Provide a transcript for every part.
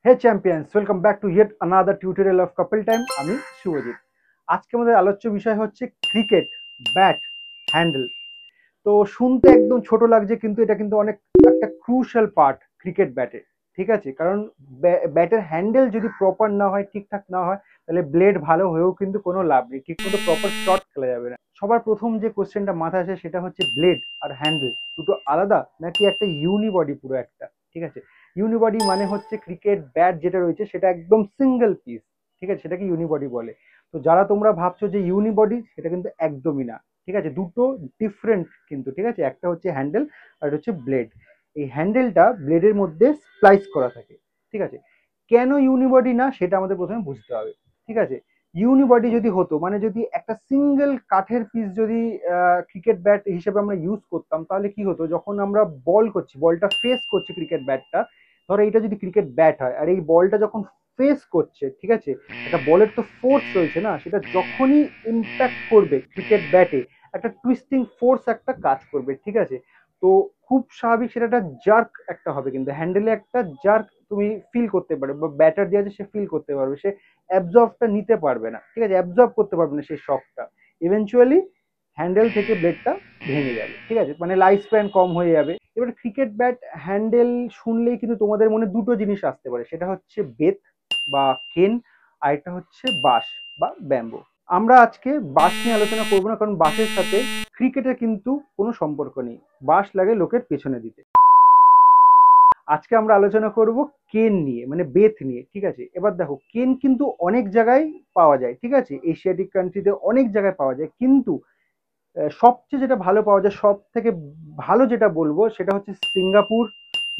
Hey champions, welcome back to yet another tutorial of couple time. আমি শুভজিৎ। আজকে আমাদের আলোচ্য বিষয় হচ্ছে ক্রিকেট ব্যাট হ্যান্ডেল। তো শুনতে একদম ছোট লাগছে, কিন্তু এটা কিন্তু অনেক একটা ক্রুশাল পার্ট ক্রিকেট ব্যাটে। ঠিক আছে, কারণ ব্যাটের হ্যান্ডেল যদি প্রপার না হয়, ঠিকঠাক না হয়, তাহলে ব্লেড ভালো হয়েও কিন্তু কোনো লাভ নেই, ঠিক মতো প্রপার শট খেলা যাবে না। সবার প্রথম যে কোশ্চেনটা মাথায় আসে সেটা হচ্ছে ব্লেড আর হ্যান্ডেল দুটো আলাদা নাকি একটা ইউনিবডি পুরো একটা। ঠিক আছে, ইউনিবডি মানে হচ্ছে ক্রিকেট ব্যাট যেটা রয়েছে সেটা একদম সিঙ্গেল পিস। ঠিক আছে, সেটাকে ইউনিবডি বলে। তো যারা তোমরা ভাবছো যে ইউনিবডি, সেটা কিন্তু একদমই না। ঠিক আছে, দুটো ডিফারেন্ট কিন্তু। ঠিক আছে, একটা হচ্ছে হ্যান্ডেল আর একটা হচ্ছে ব্লেড। এই হ্যান্ডেলটা ব্লেডের মধ্যে স্প্লাইস করা থাকে। ঠিক আছে, কেন ইউনিবডি না সেটা আমাদের প্রথমে বুঝতে হবে। ঠিক আছে, ইউনিবডি যদি হতো, মানে যদি একটা সিঙ্গেল কাঠের পিস যদি ক্রিকেট ব্যাট হিসেবে আমরা ইউজ করতাম, তাহলে কি হতো, যখন আমরা বল করছি, বলটা ফেস করছে ক্রিকেট ব্যাটটা, ধরো এইটা যদি ক্রিকেট ব্যাট হয় আর এই বলটা যখন ফেস করছে, ঠিক আছে, একটা বলের তো ফোর্স রয়েছে না, সেটা যখনই ইম্প্যাক্ট করবে ক্রিকেট ব্যাটে, একটা টুইস্টিং ফোর্স একটা কাজ করবে। ঠিক আছে, তো খুব স্বাভাবিক সেটা একটা জার্ক একটা হবে, কিন্তু হ্যান্ডেলে একটা জার্ক তুমি ফিল করতে পারবে, বা ব্যাটার দিয়ে আছে সে ফিল করতে পারবে, সে অ্যাবজর্বটা নিতে পারবে না। ঠিক আছে, অ্যাবজর্ব করতে পারবে না সেই শকটা। ইভেনচুয়ালি হ্যান্ডেল থেকে ব্লেডটা ভেঙে যাবে। ঠিক আছে, মানে লাইফ স্প্যান কম হয়ে যাবে। এবার ক্রিকেট ব্যাট হ্যান্ডেল শুনলেই কিন্তু তোমাদের মনে দুটো জিনিস আসতে পারে, সেটা হচ্ছে বেত বা কেন, আর একটা হচ্ছে বাঁশ বা ব্যাম্বো। আমরা আজকে বাঁশ নিয়ে আলোচনা করবো না, কারণ বাঁশের সাথে ক্রিকেটের কিন্তু কোনো সম্পর্ক নেই। বাঁশ লাগে লোকের পেছনে দিতে। আজকে আমরা আলোচনা করব কেন নিয়ে, মানে বেত নিয়ে। ঠিক আছে, এবার দেখো, কেন কিন্তু অনেক জায়গায় পাওয়া যায়। ঠিক আছে, এশিয়াটিক কান্ট্রিতে অনেক জায়গায় পাওয়া যায়, কিন্তু সবচেয়ে যেটা ভালো পাওয়া যায়, সব থেকে ভালো যেটা বলবো সেটা হচ্ছে সিঙ্গাপুর,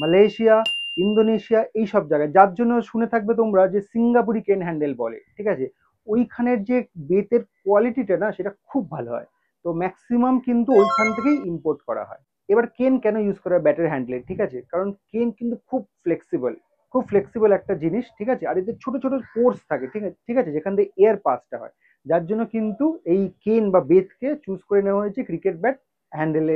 মালয়েশিয়া, ইন্দোনেশিয়া, এই সব জায়গায়। যার জন্য শুনে থাকবে তোমরা যে সিঙ্গাপুরি কেন হ্যান্ডেল বলে। ঠিক আছে, ওইখানের যে বেতের কোয়ালিটিটা না, সেটা খুব ভালো হয়। তো ম্যাক্সিমাম কিন্তু ওইখান থেকেই ইম্পোর্ট করা হয়। এবার কেন কেন ইউজ করা হয় ব্যাটের হ্যান্ডেলে? ঠিক আছে, কারণ কেন কিন্তু খুব ফ্লেক্সিবল, খুব ফ্লেক্সিবল একটা জিনিস। ঠিক আছে, আর এতে ছোট ছোট কোর্স থাকে। ঠিক আছে, ঠিক আছে, যেখান থেকে এয়ার পাসটা হয়। যার জন্য কিন্তু এই কেন বা বেতকে চুজ করে নেওয়া হয়েছে ক্রিকেট ব্যাট হ্যান্ডেলে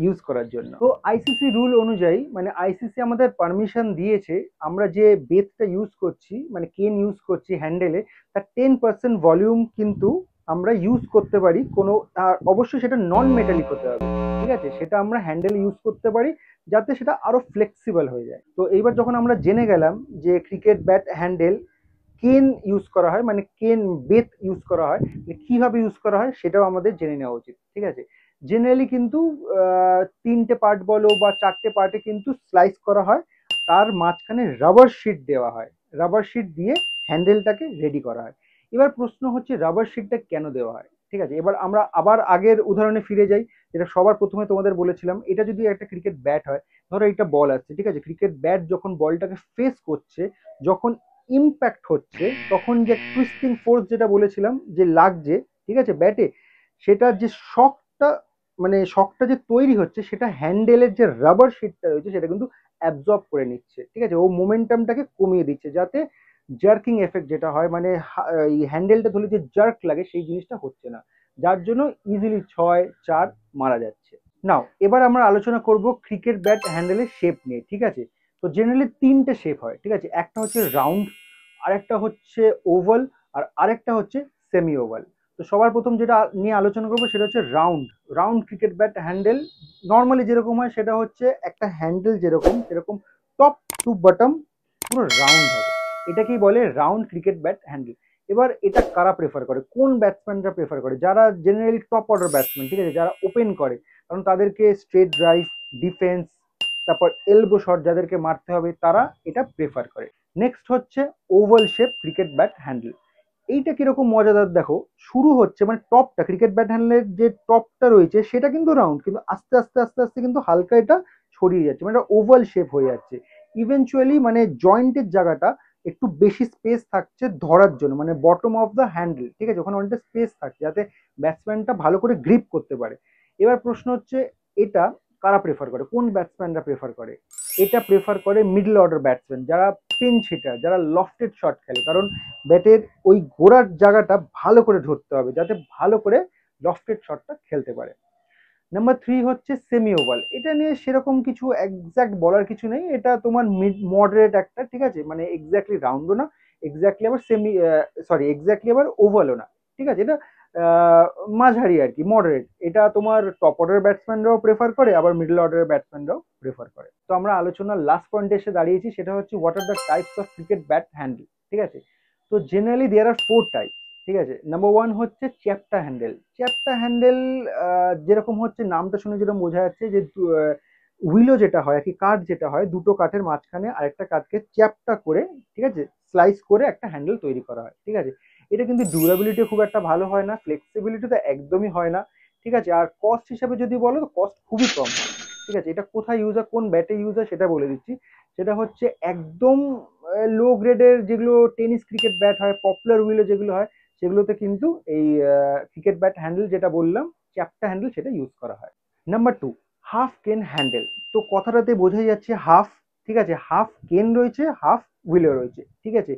ইউজ করার জন্য। তো আইসিসি রুল অনুযায়ী, মানে আইসিসি আমাদের পারমিশন দিয়েছে, আমরা যে বেতটা ইউজ করছি, মানে কেন ইউজ করছি হ্যান্ডেলে, তার 10% ভলিউম কিন্তু আমরা ইউজ করতে পারি। কোনো অবশ্যই সেটা নন মেটালিক হতে হবে। ঠিক আছে, সেটা আমরা হ্যান্ডেল ইউজ করতে পারি, যাতে সেটা আরো ফ্লেক্সিবল হয়ে যায়। তো এইবার যখন আমরা জেনে গেলাম যে ক্রিকেট ব্যাট হ্যান্ডেল কেন ইউজ করা হয়, মানে কেন বেত ইউজ করা হয়, কিভাবে ইউজ করা হয় সেটাও আমাদের জেনে নেওয়া উচিত। ঠিক আছে, জেনারেলি কিন্তু তিনটে পার্ট বলো বা চারটে পার্টে কিন্তু স্লাইস করা হয়, তার মাঝখানে রাবার শিট দেওয়া হয়। রাবার শিট দিয়ে হ্যান্ডেলটাকে রেডি করা হয়। এবার প্রশ্ন হচ্ছে রাবার শিটটা কেন দেওয়া হয়? ঠিক আছে, এবার আমরা আবার আগের উদাহরণে ফিরে যাই, যেটা সবার প্রথমে তোমাদের বলেছিলাম। এটা যদি একটা ক্রিকেট ব্যাট হয়, ধরো এটা বল আসছে, ঠিক আছে, ক্রিকেট ব্যাট যখন বলটাকে ফেস করছে, যখন ইম্প্যাক্ট হচ্ছে, তখন যে টুইস্টিং ফোর্স যেটা বলেছিলাম যে লাগছে, ঠিক আছে, ব্যাটে, সেটার যে শকটা, মানে শকটা যে তৈরি হচ্ছে, সেটা হ্যান্ডেলের যে রাবার শিটটা রয়েছে সেটা কিন্তু অ্যাবজর্ব করে নিচ্ছে। ঠিক আছে, ও মোমেন্টামটাকে কমিয়ে দিচ্ছে, যাতে জার্কিং এফেক্ট যেটা হয়, মানে এই হ্যান্ডেলটা ধরলে যে জার্ক লাগে, সেই জিনিসটা হচ্ছে না। যার জন্য ইজিলি 6-4 মারা যাচ্ছে। নাও এবার আমরা আলোচনা করব ক্রিকেট ব্যাট হ্যান্ডেলের শেপ নিয়ে। ঠিক আছে, তো জেনারেলি তিনটে শেপ হয়। ঠিক আছে, একটা হচ্ছে রাউন্ড, আরেকটা হচ্ছে ওভাল, আর আরেকটা হচ্ছে সেমি ওভাল। তো সবার প্রথম যেটা নিয়ে আলোচনা করবো সেটা হচ্ছে round. Round cricket bat handle normally যেরকম হয়, সেটা হচ্ছে একটা হ্যান্ডেল যেরকম, সেরকম টপ টু বটম পুরো রাউন্ড হবে। এটাকেই বলে রাউন্ড ক্রিকেট ব্যাট হ্যান্ডেল। এবার এটা কারা প্রেফার করে, কোন ব্যাটসম্যানরা প্রেফার করে? যারা জেনারেলি টপ অর্ডার ব্যাটসম্যান, ঠিক আছে, যারা ওপেন করে, কারণ তাদেরকে স্ট্রেট ড্রাইভ, ডিফেন্স, তারপর এলবো শট যাদেরকে মারতে হবে, তারা এটা প্রেফার করে। নেক্সট হচ্ছে oval shape cricket bat handle. এইটা কিরকম মজাদার দেখো, শুরু হচ্ছে মানে টপটা, ক্রিকেট ব্যাট হ্যান্ডেলের যে টপটা রয়েছে সেটা কিন্তু রাউন্ড, কিন্তু আস্তে আস্তে আস্তে আস্তে কিন্তু হালকা এটা ছড়িয়ে যাচ্ছে, মানে ওভাল শেপ হয়ে যাচ্ছে। ইভেনচুয়ালি মানে জয়েন্টের জায়গাটা একটু বেশি স্পেস থাকছে ধরার জন্য, মানে বটম অফ দ্য হ্যান্ডেল। ঠিক আছে, ওখানে অনেকটা স্পেস থাকছে যাতে ব্যাটসম্যানটা ভালো করে গ্রিপ করতে পারে। এবার প্রশ্ন হচ্ছে, এটা কারা প্রেফার করে, কোন ব্যাটসম্যানরা প্রেফার করে? এটা প্রেফার করে মিডল অর্ডার ব্যাটসম্যান, যারা পিঞ্চ হিটার, যারা লফটেড শট খেলে, কারণ ব্যাটের ওই গোড়ার জায়গাটা ভালো করে ধরতে হবে, যাতে ভালো করে লফটেড শটটা খেলতে পারে। নাম্বার 3 হচ্ছে সেমি ওভাল। এটা নিয়ে সেরকম কিছু এক্সাক্ট বলার কিছু নেই, এটা তোমার মিড মডারেট একটা, ঠিক আছে, মানে এক্স্যাক্টলি রাউন্ডও না, এক্স্যাক্টলি আবার সেমি সরি এক্স্যাক্টলি আবার ওভালও না, ঠিক আছে, এটা আহ, মাঝারি আর কি, মডারেট। এটা তোমার টপ অর্ডার ব্যাটসম্যানরাও প্রেফার করে, আবার মিডল অর্ডারের ব্যাটসম্যানরাও প্রেফার করে। তো আমরা আলোচনার লাস্ট পয়েন্টে এসে দাঁড়িয়েছি, সেটা হচ্ছে what are the types of cricket bat handle, ঠিক আছে। তো জেনারেলি দেয়ার আর 4 টাইপ, ঠিক আছে। নাম্বার 1 হচ্ছে চ্যাপ্টা হ্যান্ডেল। চ্যাপ্টা হ্যান্ডেল যেরকম হচ্ছে নামটা শুনে যেটা বোঝা যাচ্ছে যে উইলো যেটা হয় আর কি, কাঠ যেটা হয়, দুটো কাঠের মাঝখানে আরেকটা কাঠকে চ্যাপ্টা করে, ঠিক আছে, স্লাইস করে একটা হ্যান্ডেল তৈরি করা হয়, ঠিক আছে। এটা কিন্তু ডিউরাবিলিটি খুব একটা ভালো হয় না, ফ্লেক্সিবিলিটি তো একদমই হয় না, ঠিক আছে। আর কস্ট হিসাবে যদি বলো তো কস্ট খুবই কম হয়, ঠিক আছে। এটা কোথায় ইউজ হয়, কোন ব্যাটে ইউজ হয় সেটা বলে দিচ্ছি। সেটা হচ্ছে একদম লো গ্রেডের যেগুলো টেনিস ক্রিকেট ব্যাট হয়, পপুলার উইলো যেগুলো হয়, সেগুলোতে কিন্তু এই ক্রিকেট ব্যাট হ্যান্ডেল যেটা বললাম চ্যাপ্টা হ্যান্ডেল সেটা ইউজ করা হয়। নাম্বার 2, হাফ কেন হ্যান্ডেল। তো কথাটাতে বোঝাই যাচ্ছে হাফ, ঠিক আছে, হাফ কেন রয়েছে, হাফ হুইলও রয়েছে, ঠিক আছে।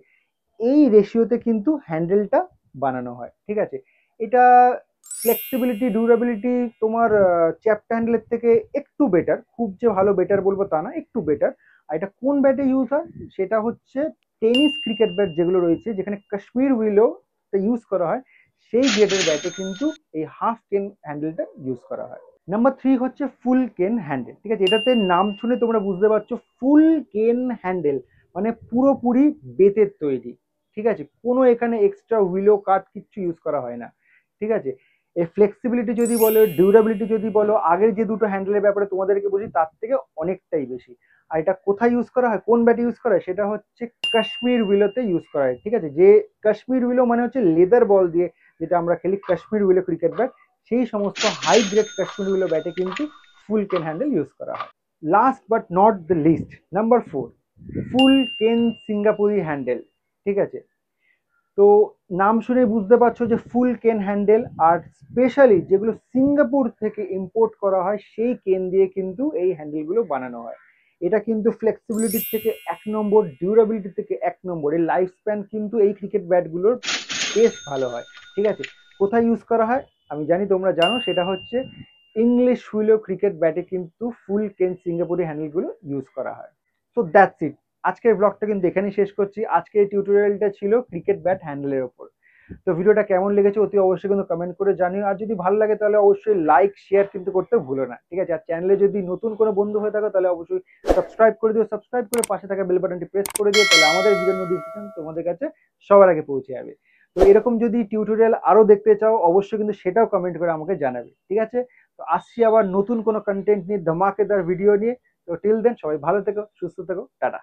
এই রেশিওতে কিন্তু হ্যান্ডেলটা বানানো হয়, ঠিক আছে। এটা ফ্লেক্সিবিলিটি ডিউরাবিলিটি তোমার চ্যাপ্টা হ্যান্ডেলের থেকে একটু বেটার, খুব যে ভালো বেটার বলবো তা না, একটু বেটার। আর এটা কোন ব্যাটে ইউজ হয়, সেটা হচ্ছে টেনিস ক্রিকেট ব্যাট যেগুলো রয়েছে, যেখানে কাশ্মীর উইলো ইউজ করা হয়, সেই গ্রেডের ব্যাটে কিন্তু এই হাফ কেন হ্যান্ডেলটা ইউজ করা হয়। নাম্বার 3 হচ্ছে ফুল কেন হ্যান্ডেল, ঠিক আছে। এটাতে নাম শুনে তোমরা বুঝতে পারছো, ফুল কেন হ্যান্ডেল মানে পুরোপুরি বেতের তৈরি, ঠিক আছে, কোনো এখানে এক্সট্রা হুইলো কাট কিচ্ছু ইউজ করা হয় না, ঠিক আছে। এই ফ্লেক্সিবিলিটি যদি বলো, ডিউরাবিলিটি যদি বলো, আগের যে দুটো হ্যান্ডেলের ব্যাপারে তোমাদেরকে বলি তার থেকে অনেকটাই বেশি। আর এটা কোথায় ইউজ করা হয়, কোন ব্যাটে ইউজ করা হয়, সেটা হচ্ছে কাশ্মীর উইলোতে ইউজ করা হয়, ঠিক আছে। যে কাশ্মীর উইলো মানে হচ্ছে লেদার বল দিয়ে যেটা আমরা খেলি, কাশ্মীর উইলো ক্রিকেট ব্যাট, সেই সমস্ত হাই গ্রেড কাশ্মীর উইলো ব্যাটে কিন্তু ফুল কেন হ্যান্ডেল ইউজ করা হয়। Last but not the least, number 4, full cane সিঙ্গাপুরি হ্যান্ডেল, ঠিক আছে। তো নাম শুনে বুঝতে পারছো যে ফুল কেন হ্যান্ডেল, আর স্পেশালি যেগুলো সিঙ্গাপুর থেকে ইম্পোর্ট করা হয় সেই কেন দিয়ে কিন্তু এই হ্যান্ডেলগুলো বানানো হয়। এটা কিন্তু ফ্লেক্সিবিলিটির থেকে 1 নম্বর, ডিউরাবিলিটি থেকে 1 নম্বর, এর লাইফ স্প্যান কিন্তু এই ক্রিকেট ব্যাটগুলোর বেশ ভালো হয়, ঠিক আছে। কোথায় ইউজ করা হয় আমি জানি তোমরা জানো, সেটা হচ্ছে ইংলিশ হুইলো ক্রিকেট ব্যাটে কিন্তু ফুল কেন সিঙ্গাপুরি হ্যান্ডেলগুলো ইউজ করা হয়। সো দ্যাটস ইট, আজকের ব্লগটা কিন্তু এখানেই শেষ করছি। আজকের টিউটোরিয়ালটা ছিল ক্রিকেট ব্যাট হ্যান্ডেলের ওপর। তো ভিডিওটা কেমন লেগেছে অতি অবশ্যই কিন্তু কমেন্ট করে জানিও, আর যদি ভালো লাগে তাহলে অবশ্যই লাইক শেয়ার কিন্তু করতে ভুলো না, ঠিক আছে। আর চ্যানেলে যদি নতুন কোনো বন্ধু হয়ে থাকো তাহলে অবশ্যই সাবস্ক্রাইব করে দিও, সাবস্ক্রাইব করে পাশে থাকা বেল বাটনটি প্রেস করে দিও, তাহলে আমাদের ভিডিও নোটিফিকেশন তোমাদের কাছে সবার আগে পৌঁছে যাবে। তো এরকম যদি টিউটোরিয়াল আরো দেখতে চাও অবশ্যই কিন্তু সেটাও কমেন্ট করে আমাকে জানাবে, ঠিক আছে। তো আসছি আবার নতুন কোনো কন্টেন্ট নিয়ে, ধমাকেদার ভিডিও নিয়ে। তো টিল দেন সবাই ভালো থেকো, সুস্থ থেকো, টাটা।